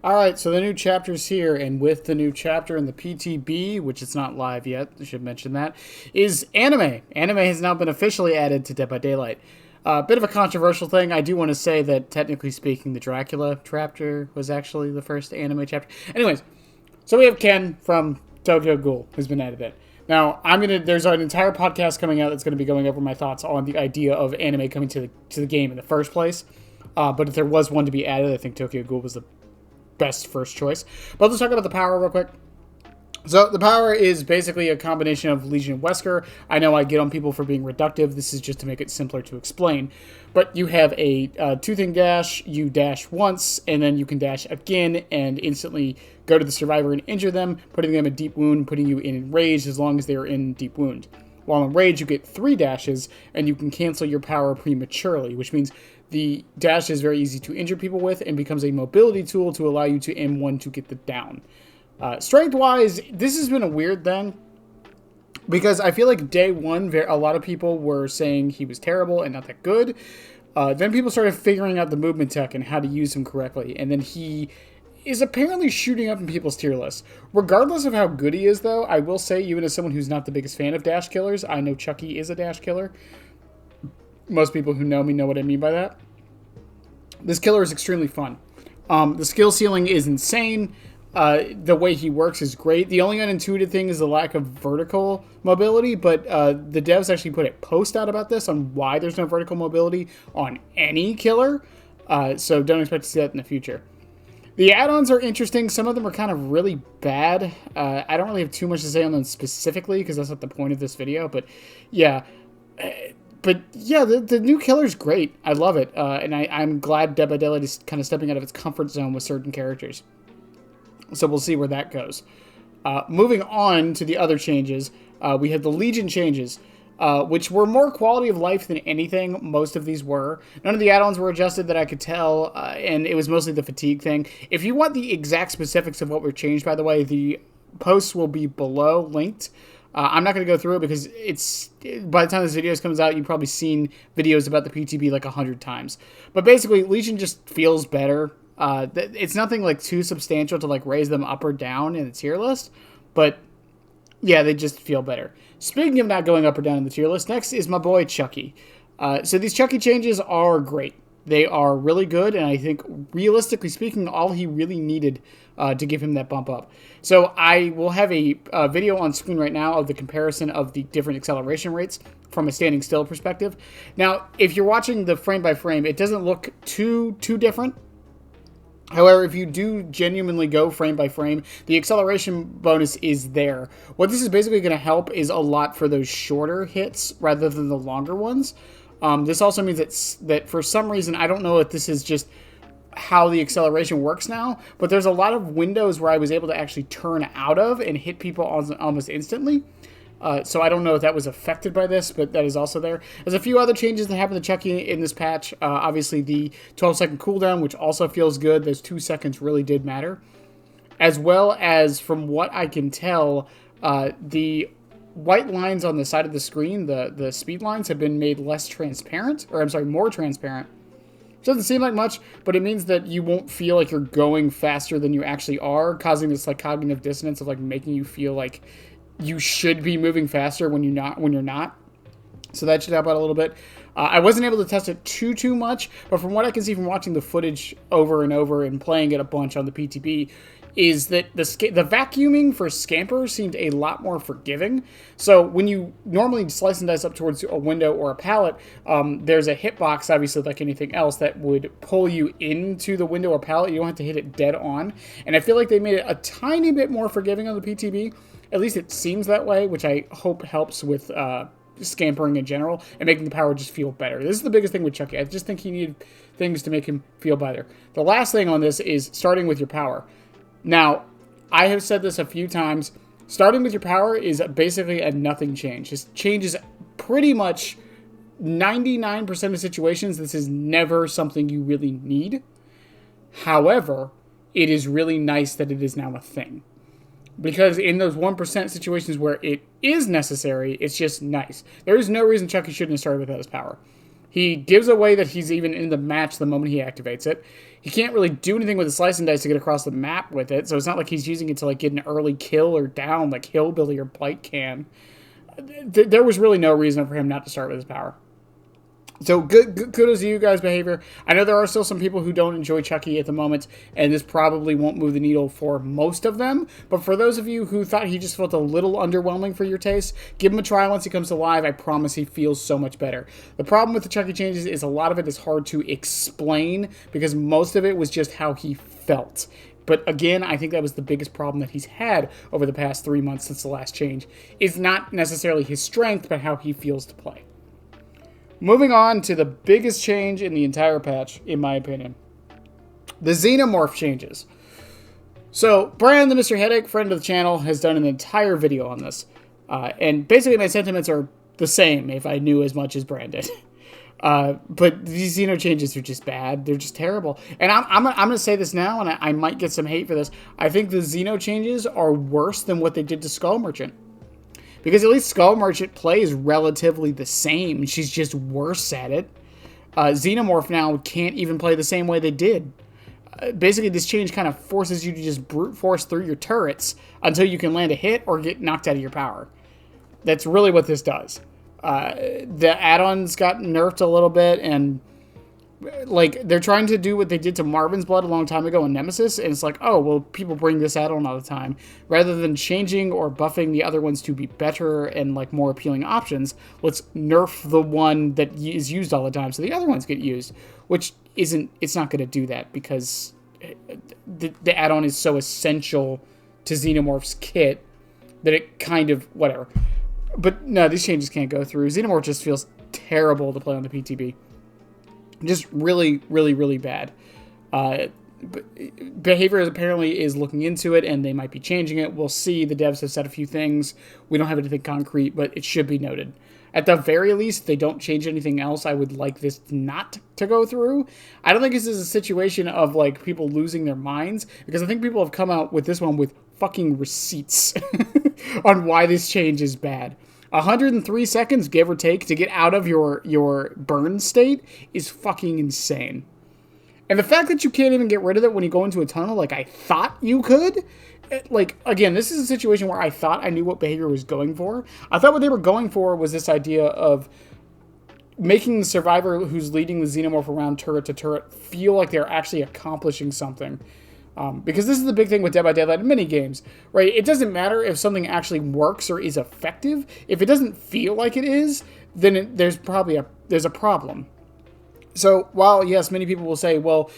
Alright, so the new chapter's here, and with the new chapter in the PTB, which is not live yet, I should mention that, is anime. Anime has now been officially added to Dead by Daylight. A bit of a controversial thing. I do want to say that, technically speaking, the Dracula chapter was actually the first anime chapter. Anyways, so we have Ken from Tokyo Ghoul, who's been added in. Now, there's an entire podcast coming out that's going to be going over my thoughts on the idea of anime coming to the game in the first place. But if there was one to be added, I think Tokyo Ghoul was the best first choice. But let's talk about the power real quick. So the power is basically a combination of Legion and Wesker. I know I get on people for being reductive. This is just to make it simpler to explain. But you have a two-thing dash. You dash once, and then you can dash again and instantly go to the survivor and injure them, putting them in deep wound, putting you in rage as long as they're in deep wound. While in rage, you get 3 dashes, and you can cancel your power prematurely, which means the dash is very easy to injure people with and becomes a mobility tool to allow you to M1 to get the down. Strength-wise, this has been a weird thing because I feel like day one, a lot of people were saying he was terrible and not that good. Then people started figuring out the movement tech and how to use him correctly, and then he is apparently shooting up in people's tier lists. Regardless of how good he is, though, I will say, even as someone who's not the biggest fan of dash killers, I know Chucky is a dash killer. Most people who know me know what I mean by that. This killer is extremely fun. The skill ceiling is insane. The way he works is great. The only unintuitive thing is the lack of vertical mobility, but the devs actually put a post out about this on why there's no vertical mobility on any killer. So don't expect to see that in the future. The add-ons are interesting. Some of them are kind of really bad. I don't really have too much to say on them specifically because that's not the point of this video. But yeah, the new killer's great. I love it. And I'm glad Dead by Daylight is kind of stepping out of its comfort zone with certain characters. So we'll see where that goes. Moving on to the other changes, we have the Legion changes, which were more quality of life than anything. Most of these were. None of the add-ons were adjusted that I could tell, and it was mostly the fatigue thing. If you want the exact specifics of what were changed, by the way, the posts will be below, linked. I'm not going to go through it because by the time this video comes out, you've probably seen videos about the PTB like 100 times. But basically, Legion just feels better. It's nothing like too substantial to like raise them up or down in the tier list, but yeah, they just feel better. Speaking of not going up or down in the tier list, next is my boy Chucky. So these Chucky changes are great. They are really good, and I think, realistically speaking, all he really needed to give him that bump up. So I will have a video on screen right now of the comparison of the different acceleration rates from a standing still perspective. Now, if you're watching the frame by frame, it doesn't look too different. However, if you do genuinely go frame by frame, the acceleration bonus is there. What this is basically going to help is a lot for those shorter hits rather than the longer ones. This also means that for some reason, I don't know if this is just how the acceleration works now, but there's a lot of windows where I was able to actually turn out of and hit people almost instantly. So I don't know if that was affected by this, but that is also there. There's a few other changes that happened to Chucky in this patch. Obviously, the 12-second cooldown, which also feels good. Those 2 seconds really did matter. As well as, from what I can tell, the white lines on the side of the screen, the speed lines, have been made less transparent. Or, I'm sorry, more transparent. It doesn't seem like much, but it means that you won't feel like you're going faster than you actually are, causing this like cognitive dissonance of like making you feel like you should be moving faster when you're not. So that should help out a little bit. I wasn't able to test it too much, but from what I can see from watching the footage over and over and playing it a bunch on the PTB, is that the vacuuming for Scamper seemed a lot more forgiving. So when you normally slice and dice up towards a window or a pallet, there's a hitbox, obviously like anything else, that would pull you into the window or pallet. You don't have to hit it dead on. And I feel like they made it a tiny bit more forgiving on the PTB. At least it seems that way, which I hope helps with scampering in general and making the power just feel better. This is the biggest thing with Chucky. I just think he needed things to make him feel better. The last thing on this is starting with your power. Now, I have said this a few times. Starting with your power is basically a nothing change. This changes pretty much 99% of situations. This is never something you really need. However, it is really nice that it is now a thing. Because in those 1% situations where it is necessary, it's just nice. There is no reason Chucky shouldn't have started without his power. He gives away that he's even in the match the moment he activates it. He can't really do anything with the slicing dice to get across the map with it, so it's not like he's using it to like get an early kill or down like Hillbilly or Blight can. There was really no reason for him not to start with his power. So good kudos to you guys' behavior. I know there are still some people who don't enjoy Chucky at the moment, and this probably won't move the needle for most of them. But for those of you who thought he just felt a little underwhelming for your taste, give him a try once he comes to live. I promise he feels so much better. The problem with the Chucky changes is a lot of it is hard to explain because most of it was just how he felt. But again, I think that was the biggest problem that he's had over the past 3 months since the last change. It's not necessarily his strength, but how he feels to play. Moving on to the biggest change in the entire patch, in my opinion. The Xenomorph changes. So, Brian, the Mr. Headache, friend of the channel, has done an entire video on this. And basically my sentiments are the same if I knew as much as Brian did. But these Xeno changes are just bad. They're just terrible. And I'm going to say this now, and I might get some hate for this. I think the Xeno changes are worse than what they did to Skull Merchant. Because at least Skull Merchant plays relatively the same. She's just worse at it. Xenomorph now can't even play the same way they did. Basically, this change kind of forces you to just brute force through your turrets until you can land a hit or get knocked out of your power. That's really what this does. The add-ons got nerfed a little bit, and like they're trying to do what they did to Marvin's Blood a long time ago in Nemesis, and it's like, oh, well, people bring this add-on all the time. Rather than changing or buffing the other ones to be better and like more appealing options, let's nerf the one that is used all the time so the other ones get used, which it's not going to do that because the add-on is so essential to Xenomorph's kit that it kind of, whatever. But no, these changes can't go through. Xenomorph just feels terrible to play on the PTB. Just really, really, really bad. Behavior apparently is looking into it, and they might be changing it. We'll see. The devs have said a few things. We don't have anything concrete, but it should be noted. At the very least, if they don't change anything else, I would like this not to go through. I don't think this is a situation of like people losing their minds, because I think people have come out with this one with fucking receipts on why this change is bad. 103 seconds, give or take, to get out of your burn state is fucking insane. And the fact that you can't even get rid of it when you go into a tunnel like I thought you could, like, again, this is a situation where I thought I knew what behavior was going for. I thought what they were going for was this idea of making the survivor who's leading the Xenomorph around turret to turret feel like they're actually accomplishing something. Because this is the big thing with Dead by Daylight in mini games, right? It doesn't matter if something actually works or is effective. If it doesn't feel like it is, then there's probably a problem. So while, yes, many people will say, well,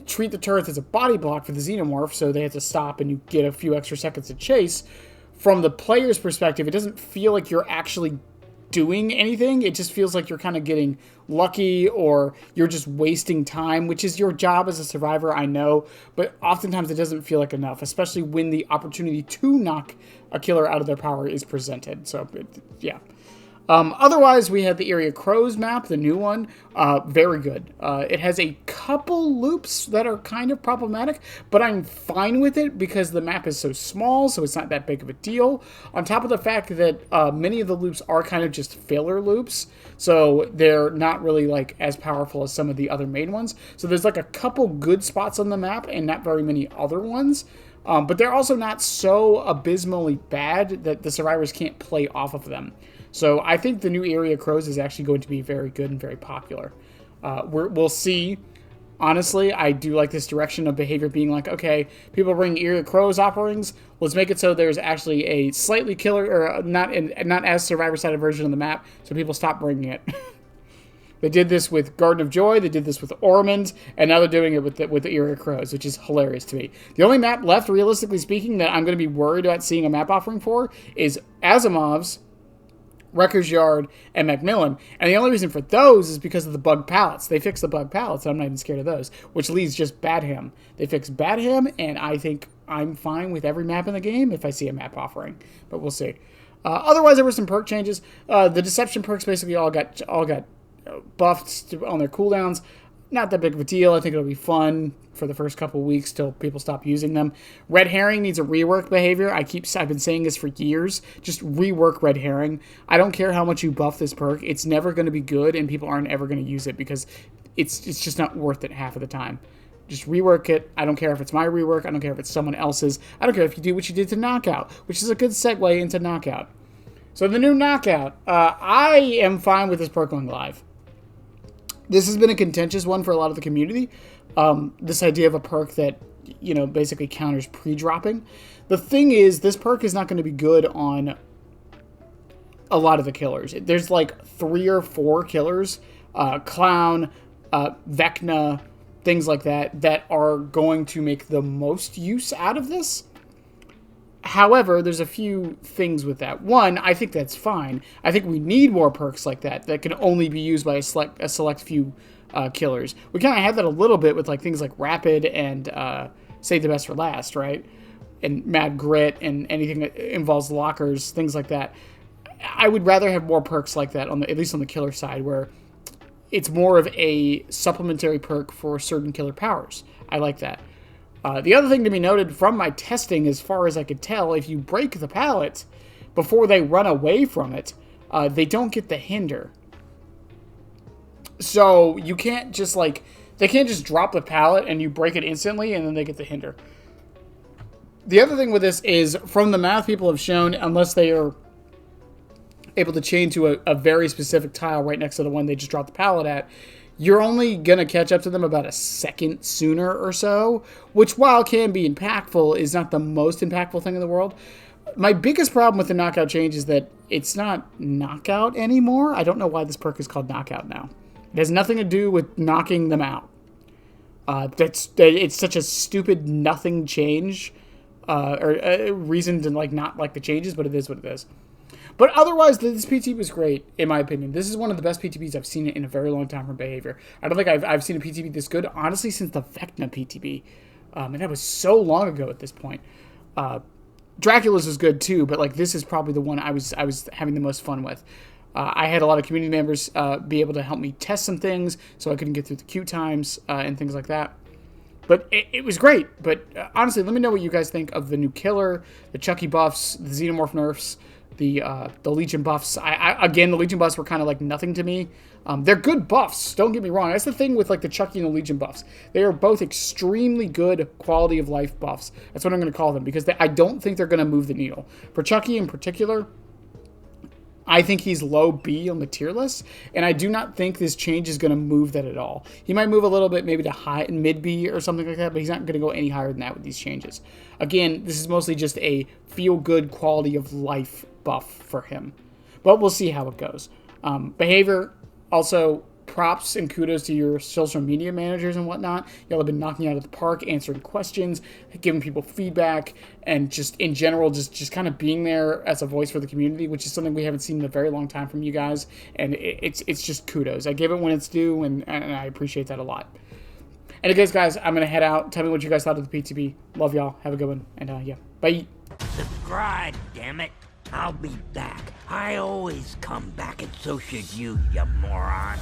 treat the turrets as a body block for the Xenomorph, so they have to stop and you get a few extra seconds to chase, from the player's perspective, it doesn't feel like you're actually doing anything. It just feels like you're kind of getting lucky or you're just wasting time, which is your job as a survivor, I know, but oftentimes it doesn't feel like enough, especially when the opportunity to knock a killer out of their power is presented. So, yeah. Otherwise, we have the Area Crows map, the new one. Very good. It has a couple loops that are kind of problematic, but I'm fine with it because the map is so small, so it's not that big of a deal. On top of the fact that many of the loops are kind of just filler loops, so they're not really like as powerful as some of the other main ones. So there's like a couple good spots on the map and not very many other ones. But they're also not so abysmally bad that the survivors can't play off of them. So I think the new Area Crows is actually going to be very good and very popular. We'll see. Honestly, I do like this direction of behavior being like, okay, people bring Area Crows offerings. Let's make it so there's actually a slightly killer or not as survivor-sided version of the map, so people stop bringing it. They did this with Garden of Joy, they did this with Ormond, and now they're doing it with the Area Crows, which is hilarious to me. The only map left, realistically speaking, that I'm going to be worried about seeing a map offering for is Asimov's, Wrecker's Yard, and Macmillan. And the only reason for those is because of the bug pallets. They fixed the bug pallets, and I'm not even scared of those, which leaves just Badham. They fixed Badham, and I think I'm fine with every map in the game if I see a map offering, but we'll see. Otherwise, there were some perk changes. The Deception perks basically all got buffed on their cooldowns. Not that big of a deal. I think it'll be fun for the first couple weeks till people stop using them. Red Herring needs a rework behavior. I've been saying this for years. Just rework Red Herring. I don't care how much you buff this perk. It's never going to be good, and people aren't ever going to use it because it's just not worth it half of the time. Just rework it. I don't care if it's my rework. I don't care if it's someone else's. I don't care if you do what you did to Knockout, which is a good segue into Knockout. So the new Knockout, I am fine with this perk going live. This has been a contentious one for a lot of the community. This idea of a perk that, basically counters pre-dropping. The thing is, this perk is not going to be good on a lot of the killers. There's like 3 or 4 killers, Clown, Vecna, things like that are going to make the most use out of this. However, there's a few things with that. One, I think that's fine. I think we need more perks like that can only be used by a select few killers. We kind of had that a little bit with like things like Rapid and Save the Best for Last, right? And Mad Grit and anything that involves lockers, things like that. I would rather have more perks like that, at least on the killer side, where it's more of a supplementary perk for certain killer powers. I like that. The other thing to be noted from my testing, as far as I could tell, if you break the pallet before they run away from it, they don't get the hinder. So you can't just they can't just drop the pallet and you break it instantly and then they get the hinder. The other thing with this is, from the math people have shown, unless they are able to chain to a very specific tile right next to the one they just dropped the pallet at, you're only going to catch up to them about a second sooner or so, which, while can be impactful, is not the most impactful thing in the world. My biggest problem with the Knockout change is that it's not Knockout anymore. I don't know why this perk is called Knockout now. It has nothing to do with knocking them out. It's such a stupid nothing change, or reason to not like the changes, but it is what it is. But otherwise, this PTB was great, in my opinion. This is one of the best PTBs I've seen in a very long time from Behavior. I don't think I've seen a PTB this good, honestly, since the Vecna PTB. And that was so long ago at this point. Dracula's was good too, but this is probably the one I was having the most fun with. I had a lot of community members be able to help me test some things, so I couldn't get through the queue times and things like that. But it was great. But honestly, let me know what you guys think of the new killer, the Chucky buffs, the Xenomorph nerfs, the Legion buffs. Again, the Legion buffs were kind of nothing to me. They're good buffs, don't get me wrong. That's the thing with the Chucky and the Legion buffs. They are both extremely good quality of life buffs. That's what I'm going to call them, because I don't think they're going to move the needle. For Chucky in particular, I think he's low B on the tier list, and I do not think this change is going to move that at all. He might move a little bit, maybe to high and mid B or something like that, but he's not going to go any higher than that with these changes. Again, this is mostly just a feel-good quality of life buff for him, but we'll see how it goes. Behavior, also, props and kudos to your social media managers and whatnot. Y'all have been knocking out of the park, answering questions, giving people feedback, and just in general, just kind of being there as a voice for the community, which is something we haven't seen in a very long time from you guys. And it's just kudos. I give it when it's due, and I appreciate that a lot. Anyways, guys, I'm gonna head out. Tell me what you guys thought of the PTB. Love y'all. Have a good one, and yeah, bye. Subscribe, damn it. I'll be back. I always come back, and so should you, you moron.